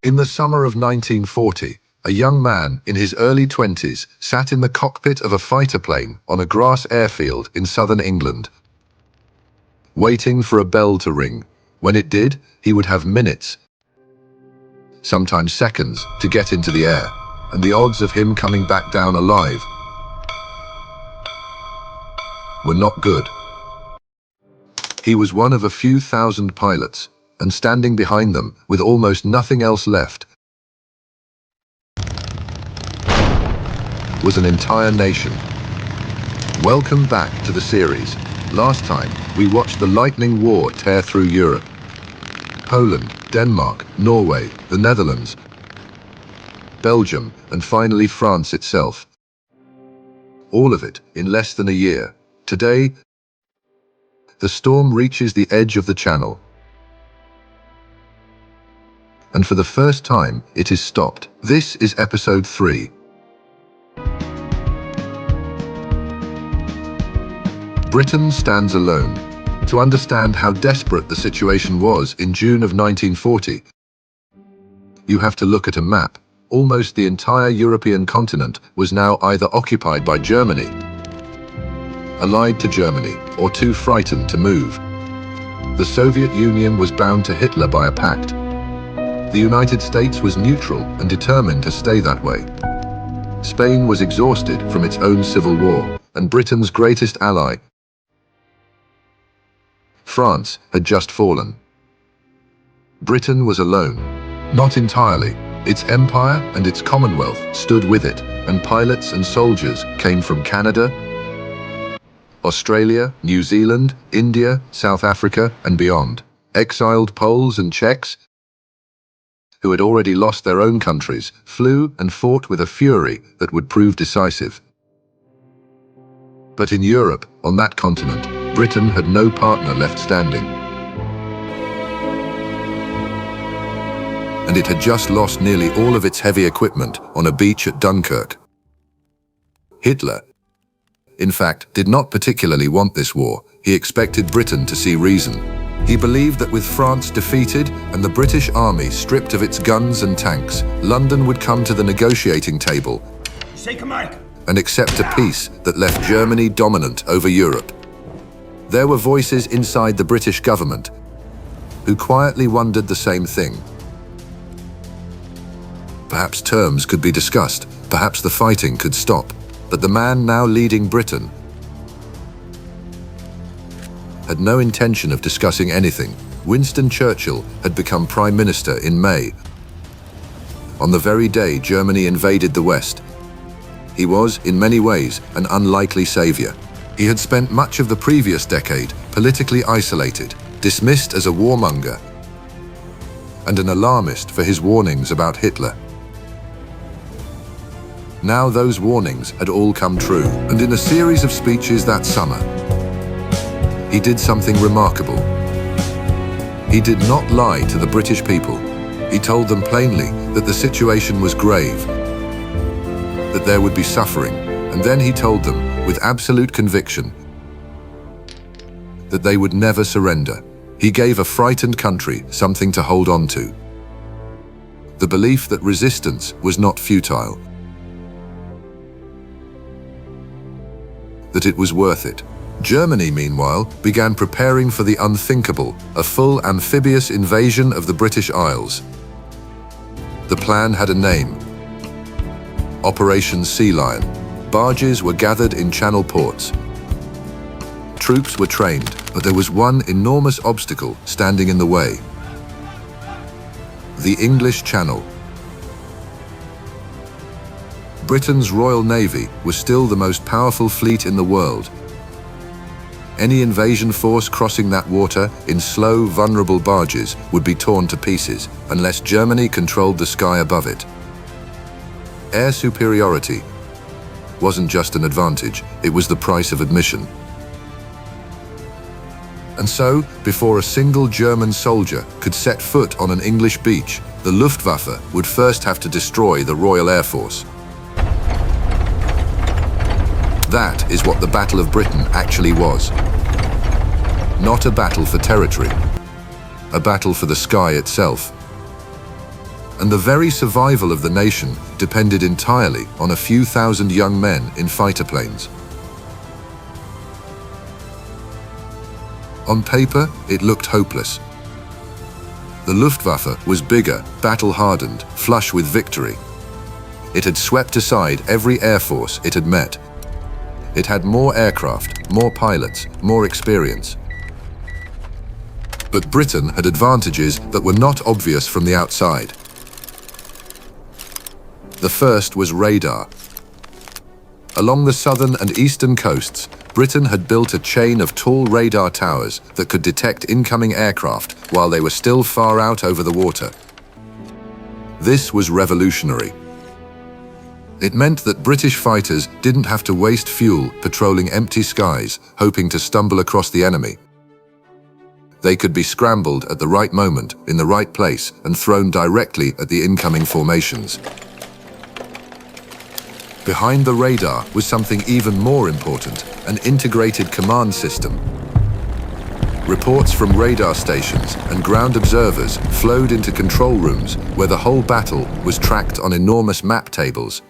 In the summer of 1940, a young man in his early 20s sat in the cockpit of a fighter plane on a grass airfield in southern England, waiting for a bell to ring. When it did, he would have minutes, sometimes seconds, to get into the air, and the odds of him coming back down alive were not good. He was one of a few thousand pilots, and standing behind them, with almost nothing else left, was an entire nation. Welcome back to the series. Last time, we watched the lightning war tear through Europe. Poland, Denmark, Norway, the Netherlands, Belgium, and finally France itself. All of it in less than a year. Today, the storm reaches the edge of the Channel. And for the first time, it is stopped. This is episode 3. Britain stands alone. To understand how desperate the situation was in June of 1940, you have to look at a map. Almost the entire European continent was now either occupied by Germany, allied to Germany, or too frightened to move. The Soviet Union was bound to Hitler by a pact. The United States was neutral and determined to stay that way. Spain was exhausted from its own civil war, and Britain's greatest ally, France, had just fallen. Britain was alone. Not entirely. Its empire and its Commonwealth stood with it, and pilots and soldiers came from Canada, Australia, New Zealand, India, South Africa, and beyond. Exiled Poles and Czechs, who had already lost their own countries, flew and fought with a fury that would prove decisive. But in Europe, on that continent, Britain had no partner left standing. And it had just lost nearly all of its heavy equipment on a beach at Dunkirk. Hitler, in fact, did not particularly want this war. He expected Britain to see reason. He believed that with France defeated and the British army stripped of its guns and tanks, London would come to the negotiating table and accept a peace that left Germany dominant over Europe. There were voices inside the British government who quietly wondered the same thing. Perhaps terms could be discussed, perhaps the fighting could stop. But the man now leading Britain had no intention of discussing anything. Winston Churchill had become Prime Minister in May, on the very day Germany invaded the West. He was, in many ways, an unlikely savior. He had spent much of the previous decade politically isolated, dismissed as a warmonger, and an alarmist for his warnings about Hitler. Now those warnings had all come true, and in a series of speeches that summer, he did something remarkable. He did not lie to the British people. He told them plainly that the situation was grave, that there would be suffering, and then he told them, with absolute conviction, that they would never surrender. He gave a frightened country something to hold on to. The belief that resistance was not futile, that it was worth it. Germany, meanwhile, began preparing for the unthinkable, a full amphibious invasion of the British Isles. The plan had a name: Operation Sea Lion. Barges were gathered in channel ports. Troops were trained, but there was one enormous obstacle standing in the way: the English Channel. Britain's Royal Navy was still the most powerful fleet in the world. Any invasion force crossing that water in slow, vulnerable barges would be torn to pieces unless Germany controlled the sky above it. Air superiority wasn't just an advantage, it was the price of admission. And so, before a single German soldier could set foot on an English beach, the Luftwaffe would first have to destroy the Royal Air Force. That is what the Battle of Britain actually was. Not a battle for territory, a battle for the sky itself. and the very survival of the nation depended entirely on a few thousand young men in fighter planes. On paper, it looked hopeless. The Luftwaffe was bigger, battle-hardened, flush with victory. It had swept aside every air force it had met. It had more aircraft, more pilots, more experience. But Britain had advantages that were not obvious from the outside. The first was radar. Along the southern and eastern coasts, Britain had built a chain of tall radar towers that could detect incoming aircraft while they were still far out over the water. This was revolutionary. It meant that British fighters didn't have to waste fuel patrolling empty skies, hoping to stumble across the enemy. They could be scrambled at the right moment, in the right place, and thrown directly at the incoming formations. Behind the radar was something even more important, an integrated command system. Reports from radar stations and ground observers flowed into control rooms where the whole battle was tracked on enormous map tables.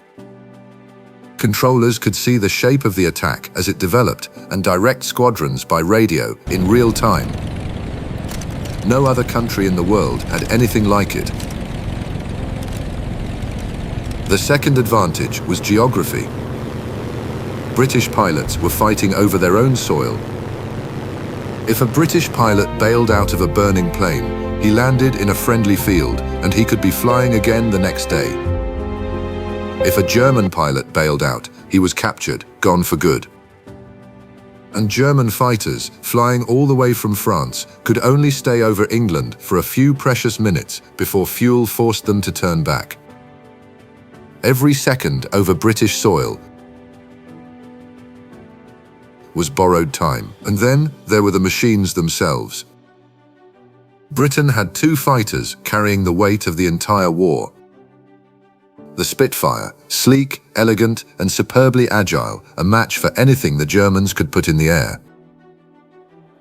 Controllers could see the shape of the attack as it developed and direct squadrons by radio in real time. No other country in the world had anything like it. The second advantage was geography. British pilots were fighting over their own soil. If a British pilot bailed out of a burning plane, he landed in a friendly field and he could be flying again the next day. If a German pilot bailed out, he was captured, gone for good. And German fighters, flying all the way from France, could only stay over England for a few precious minutes before fuel forced them to turn back. Every second over British soil was borrowed time. And then there were the machines themselves. Britain had two fighters carrying the weight of the entire war. The Spitfire, sleek, elegant, and superbly agile, a match for anything the Germans could put in the air.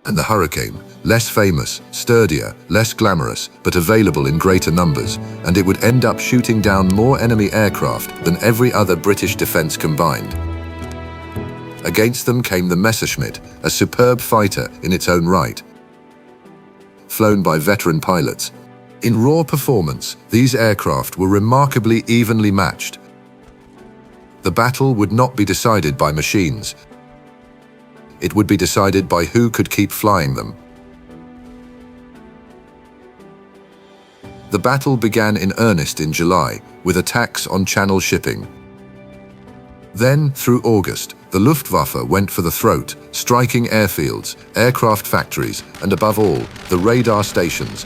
And the Hurricane, less famous, sturdier, less glamorous, but available in greater numbers, and it would end up shooting down more enemy aircraft than every other British defense combined. Against them came the Messerschmitt, a superb fighter in its own right. Flown by veteran pilots, in raw performance, these aircraft were remarkably evenly matched. The battle would not be decided by machines. It would be decided by who could keep flying them. The battle began in earnest in July, with attacks on Channel shipping. Then, through August, the Luftwaffe went for the throat, striking airfields, aircraft factories, and above all, the radar stations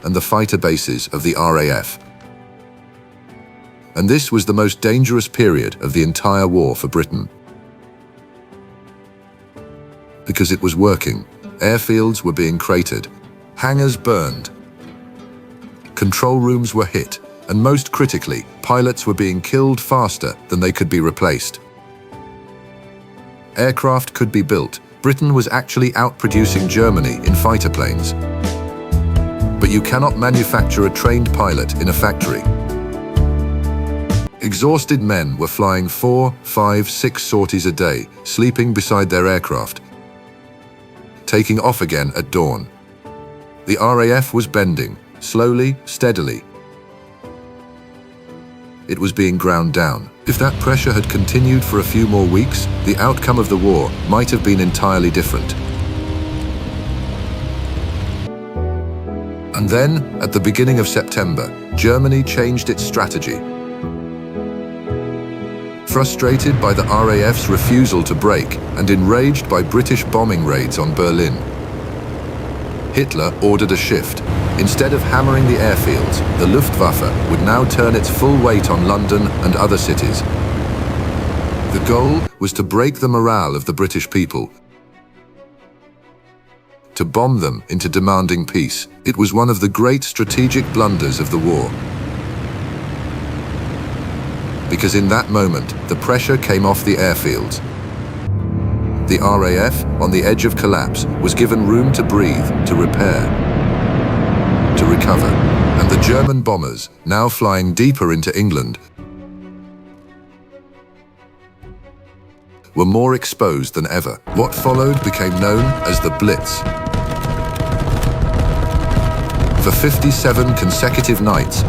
and the fighter bases of the RAF. And this was the most dangerous period of the entire war for Britain. Because it was working. Airfields were being cratered, hangars burned, control rooms were hit, and most critically, pilots were being killed faster than they could be replaced. Aircraft could be built. Britain was actually outproducing Germany in fighter planes. But you cannot manufacture a trained pilot in a factory. Exhausted men were flying 4, 5, 6 sorties a day, sleeping beside their aircraft, taking off again at dawn. The RAF was bending, slowly, steadily. It was being ground down. If that pressure had continued for a few more weeks, the outcome of the war might have been entirely different. And then, at the beginning of September, Germany changed its strategy. Frustrated by the RAF's refusal to break and enraged by British bombing raids on Berlin, Hitler ordered a shift. Instead of hammering the airfields, the Luftwaffe would now turn its full weight on London and other cities. The goal was to break the morale of the British people, to bomb them into demanding peace. It was one of the great strategic blunders of the war. Because in that moment, the pressure came off the airfields. The RAF, on the edge of collapse, was given room to breathe, to repair, to recover. And the German bombers, now flying deeper into England, were more exposed than ever. What followed became known as the Blitz. For 57 consecutive nights,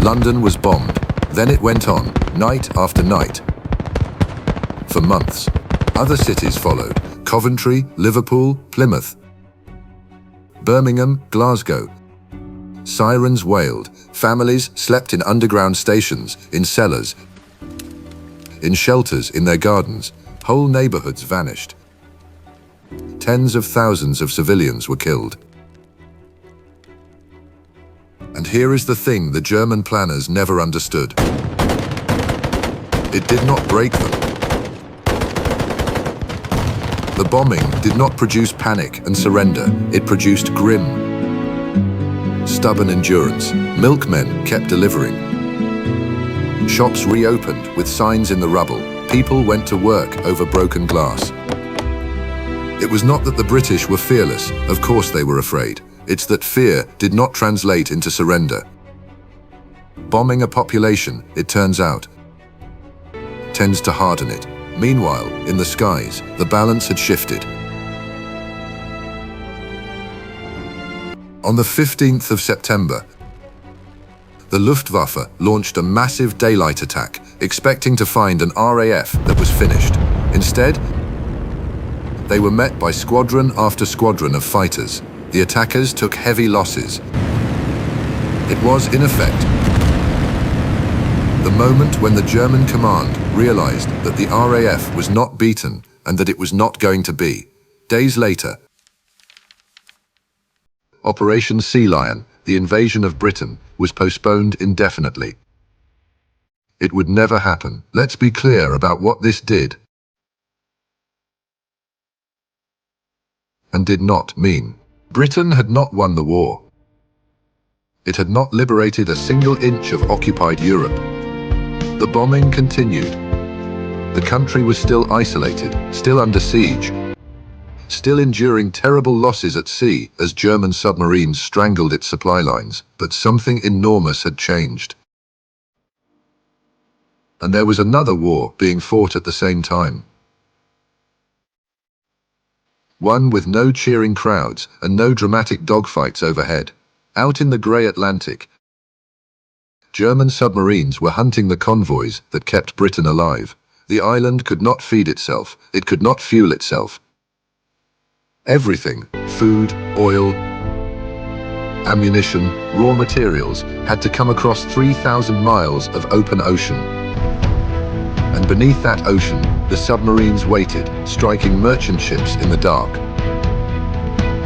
London was bombed. Then it went on, night after night. For months, other cities followed: Coventry, Liverpool, Plymouth, Birmingham, Glasgow. Sirens wailed. Families slept in underground stations, in cellars, in shelters in their gardens. Whole neighborhoods vanished. Tens of thousands of civilians were killed. And here is the thing the German planners never understood. It did not break them. The bombing did not produce panic and surrender. It produced grim, stubborn endurance. Milkmen kept delivering. Shops reopened with signs in the rubble. People went to work over broken glass. It was not that the British were fearless. Of course they were afraid. It's that fear did not translate into surrender. Bombing a population, it turns out, tends to harden it. Meanwhile, in the skies, the balance had shifted. On the 15th of September, the Luftwaffe launched a massive daylight attack, expecting to find an RAF that was finished. Instead, they were met by squadron after squadron of fighters. The attackers took heavy losses. It was, in effect, the moment when the German command realized that the RAF was not beaten and that it was not going to be. Days later, Operation Sea Lion, the invasion of Britain, was postponed indefinitely. It would never happen. Let's be clear about what this did and did not mean. Britain had not won the war. It had not liberated a single inch of occupied Europe. The bombing continued. The country was still isolated, still under siege, still enduring terrible losses at sea as German submarines strangled its supply lines. But something enormous had changed. And there was another war being fought at the same time. One with no cheering crowds and no dramatic dogfights overhead. Out in the grey Atlantic, German submarines were hunting the convoys that kept Britain alive. The island could not feed itself. It could not fuel itself. Everything, food, oil, ammunition, raw materials, had to come across 3,000 miles of open ocean. And beneath that ocean, the submarines waited, striking merchant ships in the dark.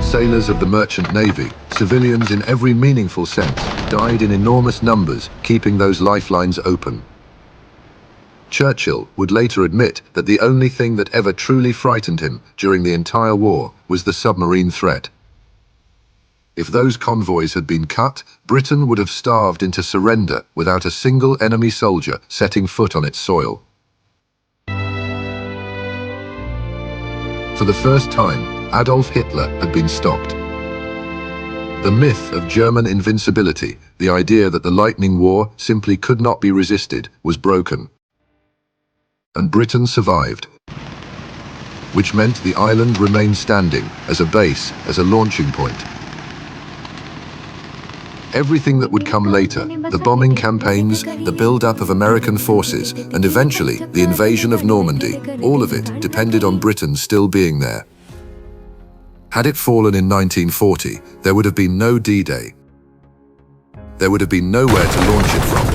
Sailors of the merchant navy, civilians in every meaningful sense, died in enormous numbers, keeping those lifelines open. Churchill would later admit that the only thing that ever truly frightened him during the entire war was the submarine threat. If those convoys had been cut, Britain would have starved into surrender without a single enemy soldier setting foot on its soil. For the first time, Adolf Hitler had been stopped. The myth of German invincibility, the idea that the lightning war simply could not be resisted, was broken. And Britain survived, which meant the island remained standing as a base, as a launching point. Everything that would come later, the bombing campaigns, the build-up of American forces, and eventually the invasion of Normandy, all of it depended on Britain still being there. Had it fallen in 1940, there would have been no D-Day. There would have been nowhere to launch it from.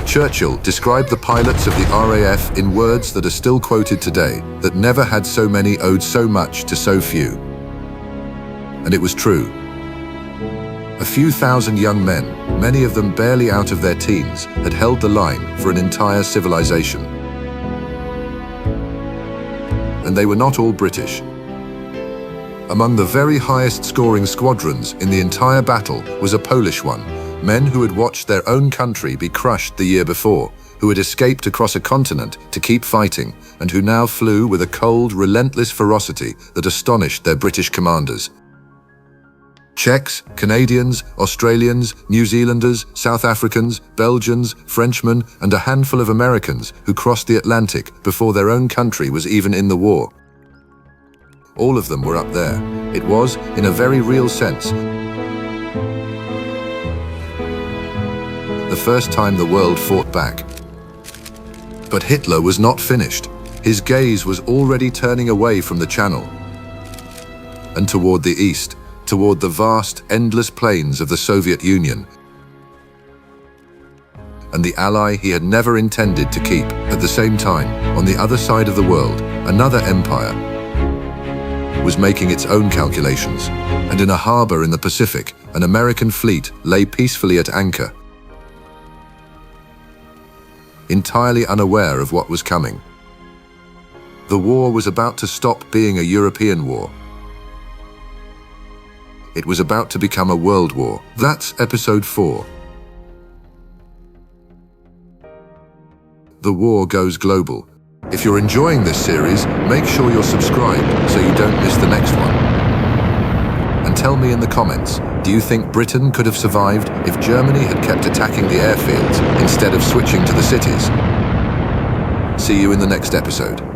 Churchill described the pilots of the RAF in words that are still quoted today, that never had so many owed so much to so few. And it was true. A few thousand young men, many of them barely out of their teens, had held the line for an entire civilization. And they were not all British. Among the very highest scoring squadrons in the entire battle was a Polish one, men who had watched their own country be crushed the year before, who had escaped across a continent to keep fighting, and who now flew with a cold, relentless ferocity that astonished their British commanders. Czechs, Canadians, Australians, New Zealanders, South Africans, Belgians, Frenchmen, and a handful of Americans who crossed the Atlantic before their own country was even in the war. All of them were up there. It was, in a very real sense, the first time the world fought back. But Hitler was not finished. His gaze was already turning away from the Channel and toward the east, toward the vast, endless plains of the Soviet Union and the ally he had never intended to keep. At the same time, on the other side of the world, another empire was making its own calculations, and in a harbor in the Pacific, an American fleet lay peacefully at anchor, entirely unaware of what was coming. The war was about to stop being a European war. It was about to become a world war. That's episode 4. The war goes global. If you're enjoying this series, make sure you're subscribed so you don't miss the next one. And tell me in the comments, do you think Britain could have survived if Germany had kept attacking the airfields instead of switching to the cities? See you in the next episode.